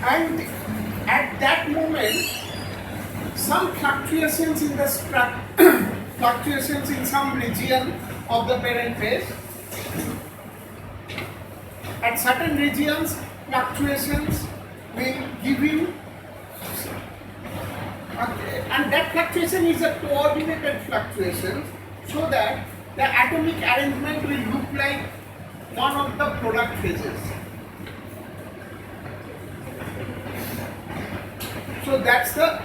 And at that moment, some fluctuations in the fluctuations in some region of the parent phase. At certain regions, fluctuations will give you, and that fluctuation is a coordinated fluctuation, so that the atomic arrangement will look like one of the product phases. So that's the,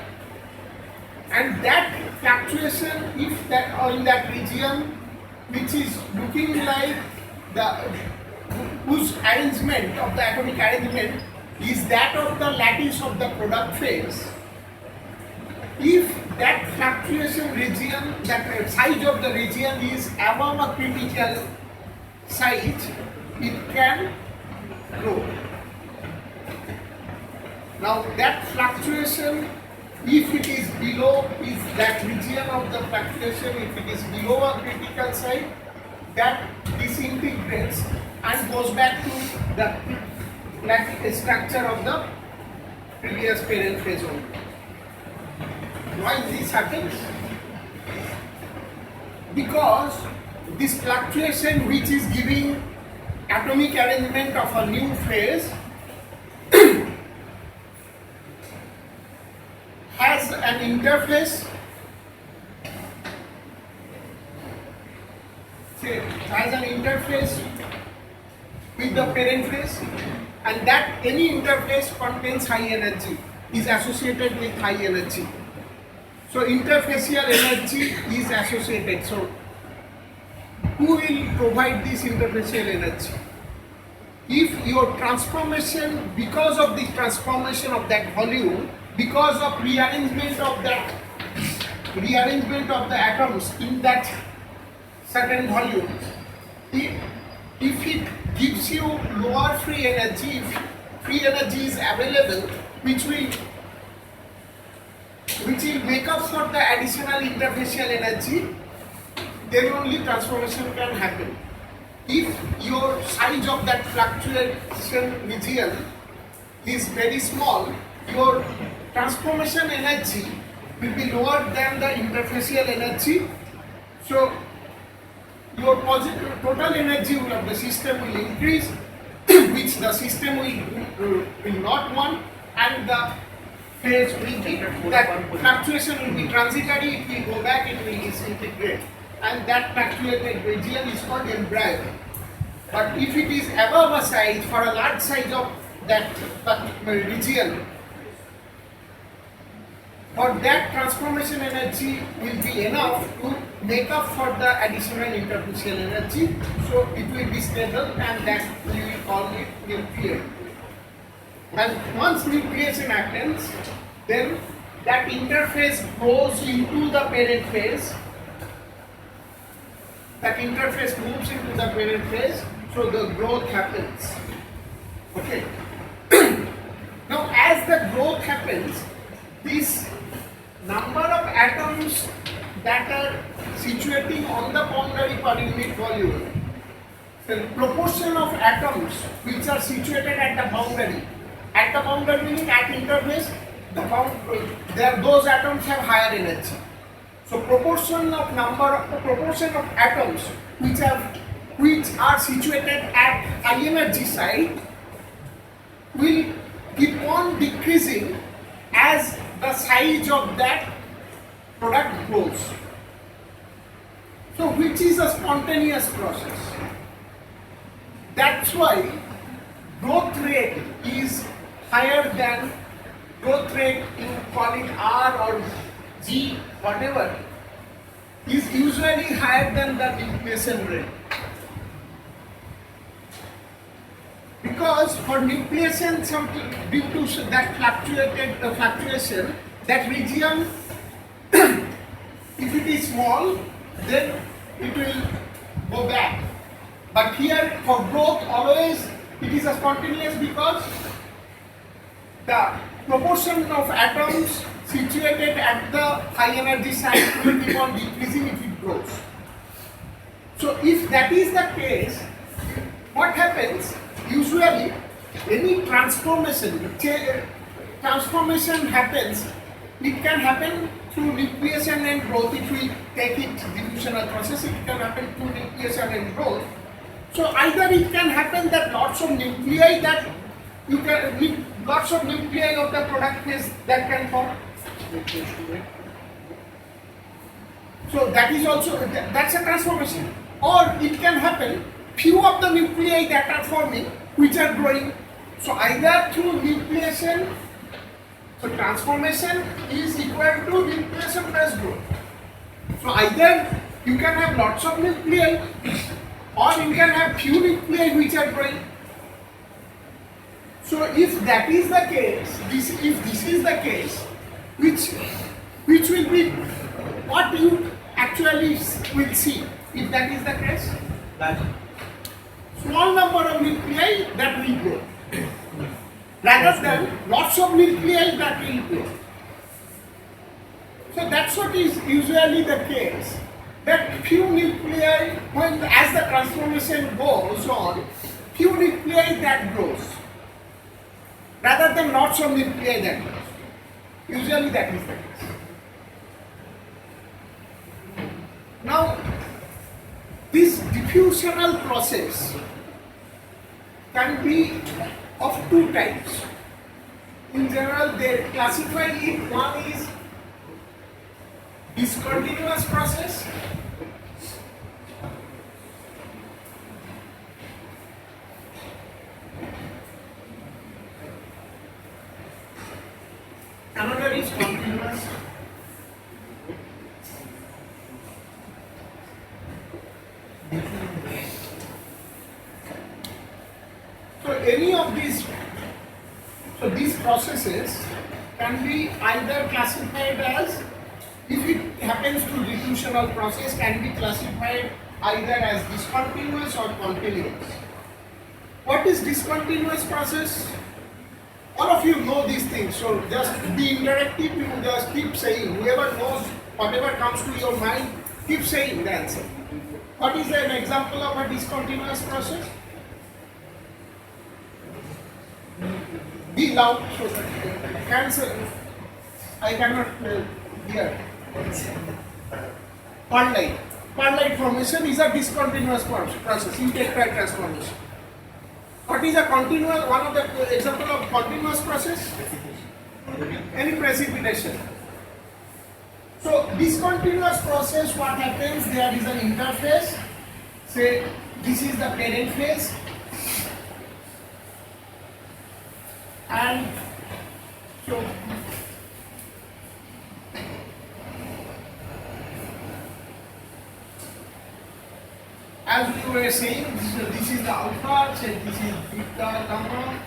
and that fluctuation, if that or in that region which is looking like the, whose arrangement of the atomic arrangement is that of the lattice of the product phase, if that fluctuation region, that size of the region is above a critical size, it can grow. Now that fluctuation, if it is below, if that region of the fluctuation, if it is below a critical size, that disintegrates and goes back to the structure of the previous parent phase only. Why this happens? Because this fluctuation, which is giving atomic arrangement of a new phase, has an interface, with the parent phase, and that any interface contains high energy, is associated with high energy. So interfacial energy is associated. So who will provide this interfacial energy? If your transformation, because of the transformation of that volume, because of rearrangement of the atoms in that certain volume, if it gives you lower free energy, if free energy is available, which will make up for the additional interfacial energy, then only transformation can happen. If your size of that fluctuation region is very small, your transformation energy will be lower than the interfacial energy. So your total energy of the system will increase, which the system will not want, and the phase will be, that fluctuation will be transitory, it will go back, it will disintegrate, and that fluctuated region is called embryo. But if it is above a size, for a large size of that region, for that transformation energy will be enough to make up for the additional interfacial energy, so it will be stable, and that we will call it nuclear. And once nucleation happens, then that interface goes into the parent phase. That interface moves into the parent phase, so the growth happens. Okay. Now, as the growth happens, this number of atoms that are situating on the boundary per unit volume, the proportion of atoms which are situated at the boundary meaning at interface, those atoms have higher energy. So proportion of atoms which are situated at high energy side will keep on decreasing as the size of that product grows. So which is a spontaneous process. That's why growth rate is higher than growth rate, you call it R or G, whatever, is usually higher than the nucleation rate. Because for nucleation, due to that fluctuation, that region, if it is small, then it will go back. But here for growth, always it is a spontaneous, because the proportion of atoms situated at the high energy side will keep on decreasing if it grows. So if that is the case, what happens? Usually any transformation happens, it can happen through nucleation and growth. If we take it diffusional process, it can happen through nucleation and growth. So either it can happen that lots of nuclei that you can lots of nuclei of the product phase that can form. So that is also that's a transformation. Or it can happen few of the nuclei that are forming which are growing. So either through nucleation, so transformation is equal to nucleation plus growth. So either you can have lots of nuclei or you can have few nuclei which are growing. So if that is the case, if this is the case, which will be what you actually will see if that is the case? Small number of nuclei that will grow rather than lots of nuclei that will grow. So that's what is usually the case, that few nuclei, when as the transformation goes on, few nuclei that grows rather than lots of nuclei that grows. Usually that is the case. Now, this diffusional process can be of two types. In general, they classify it. One is discontinuous process. Another is continuous. So any of these processes can be either classified as, if it happens to diffusional process, can be classified either as discontinuous or continuous. What is discontinuous process? All of you know these things, so just be interactive, you just keep saying, whoever knows, whatever comes to your mind, keep saying the answer. What is an example of a discontinuous process? Be loud so that cancer. I cannot hear. Pearlite formation is a discontinuous process, integrate transformation. What is a continuous, one of the example of continuous process? Any precipitation. So discontinuous process, what happens, there is an interface, say this is the parent phase, and so as we were saying, this is the alpha, say this is beta gamma.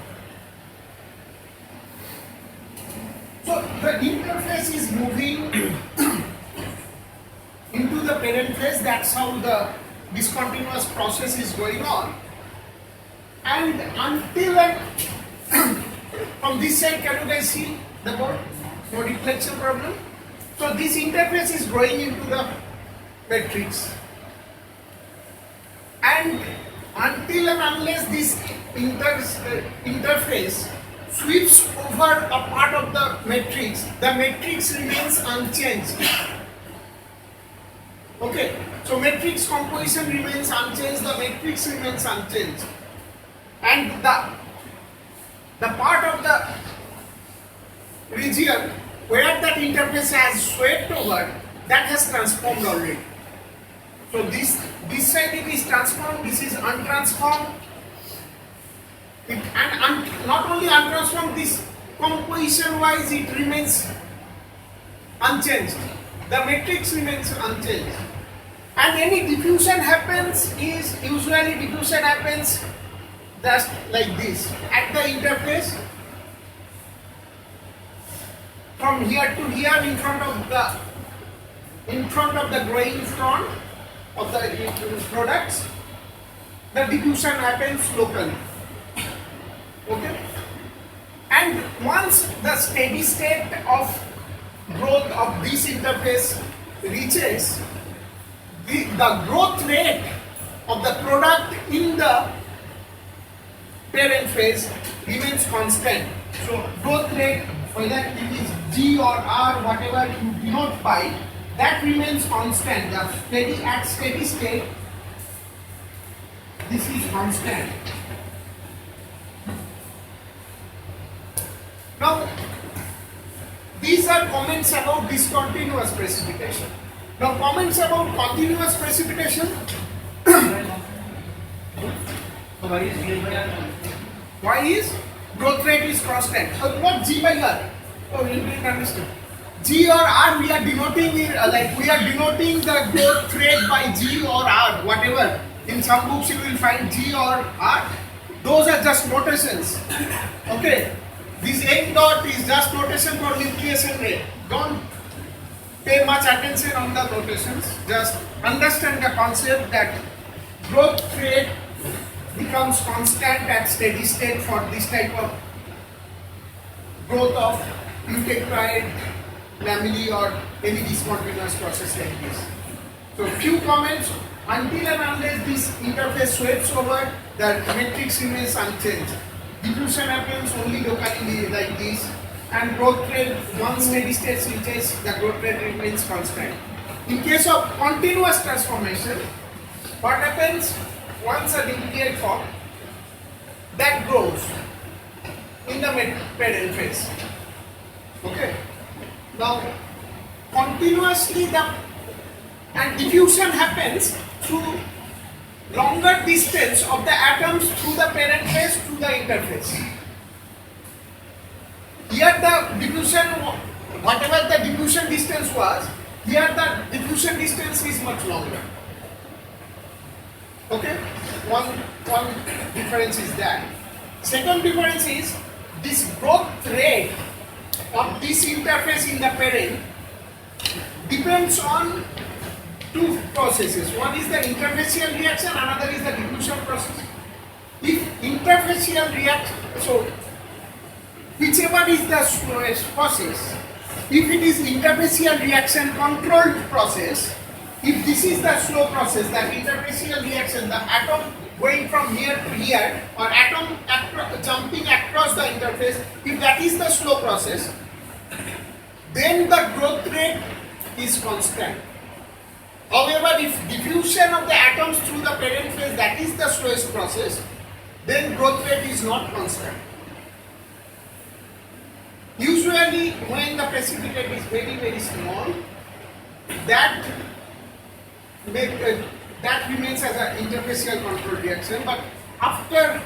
So the interface is moving into the parent phase. That's how the discontinuous process is going on. And until from this side, can you guys see the board? No reflection problem. So this interface is going into the matrix. And until and unless this interface sweeps over a part of the matrix remains unchanged. Okay, so matrix composition remains unchanged, the matrix remains unchanged. And the part of the region where that interface has swept over, that has transformed already. So this side it is transformed, this is untransformed. And not only untransformed, this composition wise it remains unchanged. The matrix remains unchanged. And any diffusion happens is, usually diffusion happens just like this, at the interface, from here to here, in front of the growing front of the products, the diffusion happens locally. Okay? And once the steady state of growth of this interface reaches, the growth rate of the product in the parent phase remains constant. So growth rate, whether it is G or R, whatever you denote by, that remains constant. The steady at steady state, this is constant. Now, these are comments about discontinuous precipitation. Now, comments about continuous precipitation. Why is growth rate is constant? What G by R? Oh, you didn't understand. G or R, we are denoting it, we are denoting the growth rate by G or R, whatever. In some books you will find G or R. Those are just notations. Okay. This N dot is just notation for nucleation rate. Don't pay much attention on the notations. Just understand the concept that growth rate becomes constant at steady state for this type of growth of eutectoid, lamellae or any discontinuous process like this. So few comments. Until and unless this interface sweeps over, the matrix remains unchanged. Diffusion happens only locally like this, and growth rate, once steady state reaches, the growth rate remains constant. In case of continuous transformation, what happens once a nucleate form that grows in the parent phase? Okay. Now, continuously and diffusion happens through longer distance of the atoms through the parent phase to the interface. Here the diffusion, whatever the diffusion distance was, here the diffusion distance is much longer. Okay, one difference is that. Second difference is this growth rate of this interface in the parent depends on two processes. One is the interfacial reaction, another is the diffusion process. If interfacial reaction, so whichever is the slowest process, if it is interfacial reaction controlled process, if this is the slow process, the interfacial reaction, the atom going from here to here, or atom jumping across the interface, if that is the slow process, then the growth rate is constant. However, if diffusion of the atoms through the parent phase, that is the slowest process, then growth rate is not constant. Usually, when the precipitate is very, very small, that remains as an interfacial control reaction. But after,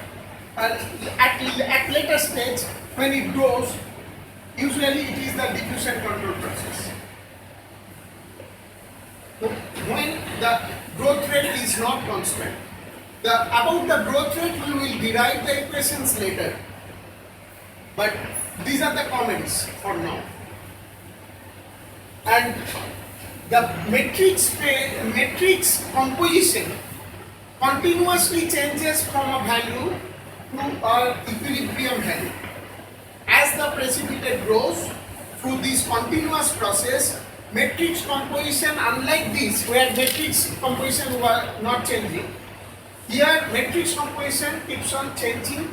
at later stage, when it grows, usually it is the diffusion control process. When the growth rate is not constant. About the growth rate we will derive the equations later. But these are the comments for now. And the matrix composition continuously changes from a value to an equilibrium value. As the precipitate grows through this continuous process, matrix composition, unlike this where matrix composition was not changing, here matrix composition keeps on changing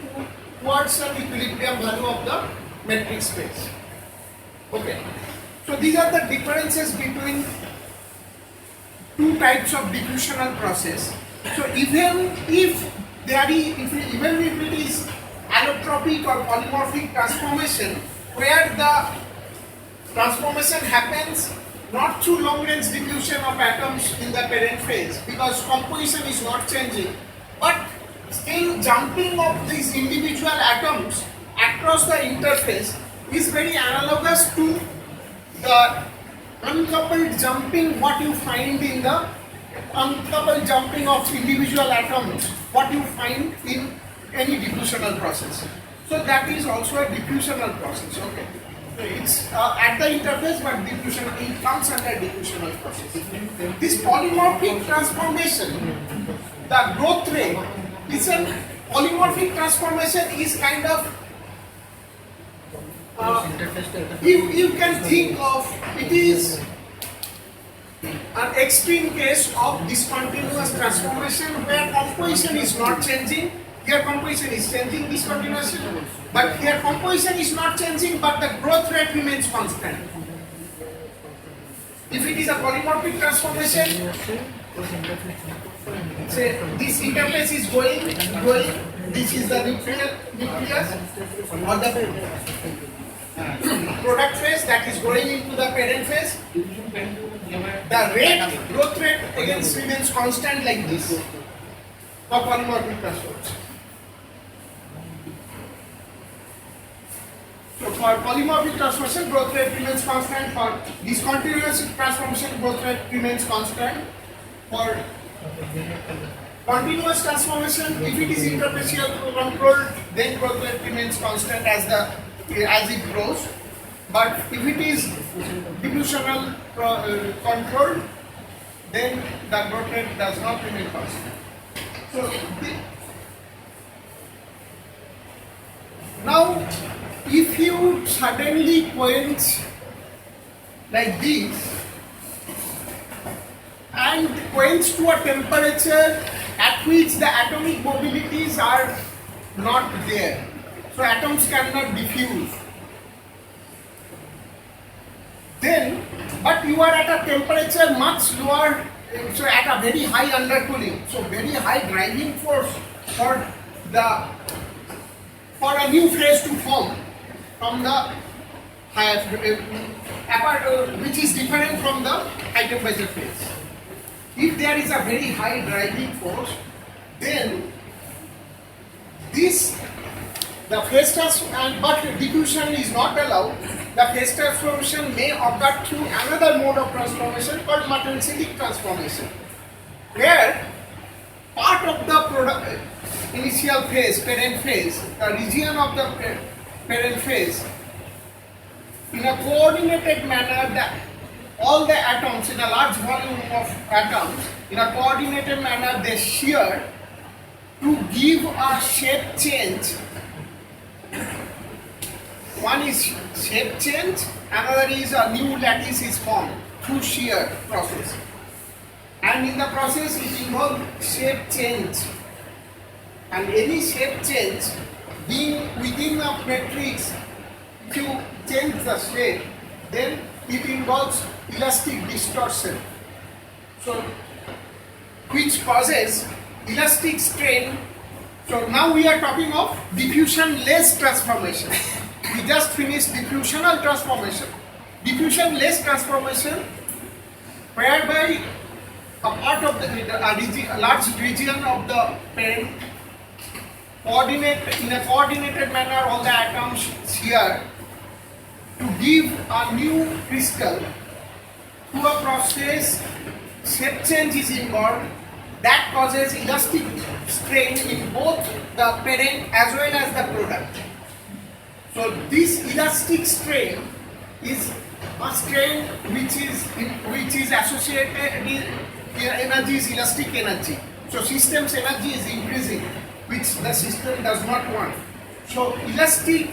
towards an equilibrium value of the matrix space. Okay, so these are the differences between two types of diffusional process. So even if it is allotropic or polymorphic transformation, where the transformation happens not through long range diffusion of atoms in the parent phase, because composition is not changing, but still jumping of these individual atoms across the interface is very analogous to the uncoupled jumping what you find in the uncoupled jumping of individual atoms what you find in any diffusional process. So that is also a diffusional process. Okay. It's at the interface, but it comes under diffusional process. This polymorphic transformation, the growth rate, polymorphic transformation is kind of, you can think of it is an extreme case of discontinuous transformation where composition is not changing, Here composition is changing discontinuously, but here composition is not changing, but the growth rate remains constant. If it is a polymorphic transformation, say this interface is going, this is the nucleus or the product phase that is going into the parent phase. The growth rate again remains constant like this for polymorphic transformation. So for polymorphic transformation, growth rate remains constant. For discontinuous transformation, growth rate remains constant. For continuous transformation, if it is interfacial controlled, then growth rate remains constant as it grows. But if it is diffusional controlled, then the growth rate does not remain constant. So now, if you suddenly quench like this and quench to a temperature at which the atomic mobilities are not there, so atoms cannot diffuse, then but you are at a temperature much lower, so at a very high undercooling, so very high driving force for a new phase to form from the higher, which is different from the high temperature phase. If there is a very high driving force, then the phase transformation, but diffusion is not allowed. The phase transformation may occur through another mode of transformation called Martin-Selick transformation, where part of the initial phase, parent phase, the region of the parent phase, in a coordinated manner, all the atoms in a large volume of atoms, in a coordinated manner, they shear to give a shape change. One is shape change, another is a new lattice is formed through shear process. And in the process it involves shape change. And any shape change being within a matrix, if you change the shape, then it involves elastic distortion. So, which causes elastic strain. So now we are talking of diffusion-less transformation. We just finished diffusional transformation. Diffusion-less transformation, whereby a part of a large region of the parent in a coordinated manner, all the atoms shear to give a new crystal. Through a process, shape change is involved that causes elastic strain in both the parent as well as the product. So this elastic strain is a strain which is associated with energy is elastic energy. So system's energy is increasing, which the system does not want. So elastic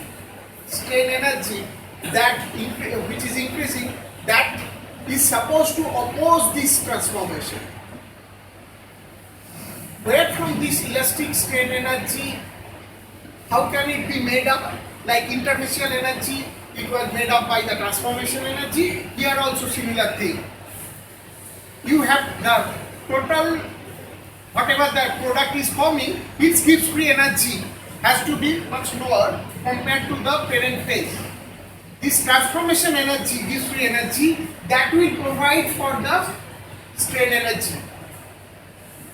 strain energy which is increasing, that is supposed to oppose this transformation. Where from this elastic strain energy, how can it be made up? Like interfacial energy, it was made up by the transformation energy. Here also similar thing. You have the total, whatever the product is forming, its Gibbs free energy has to be much lower compared to the parent phase. This transformation energy, Gibbs free energy, that will provide for the strain energy.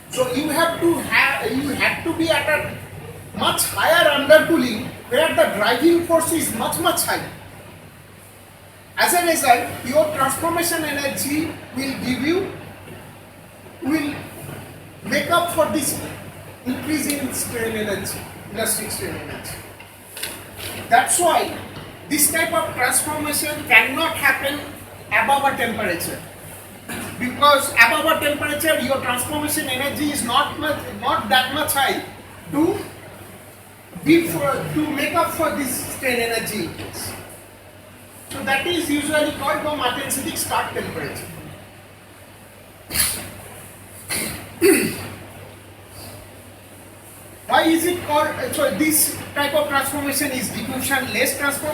So you had to be at a much higher undercooling where the driving force is much higher. As a result, your transformation energy will make up for this increase in strain energy, elastic strain energy. That's why this type of transformation cannot happen above a temperature. Because above a temperature, your transformation energy is not that much high to make up for this strain energy increase. So that is usually called the Martin-Selick start temperature. Why why is it called, so this type of transformation is diffusion less transformation?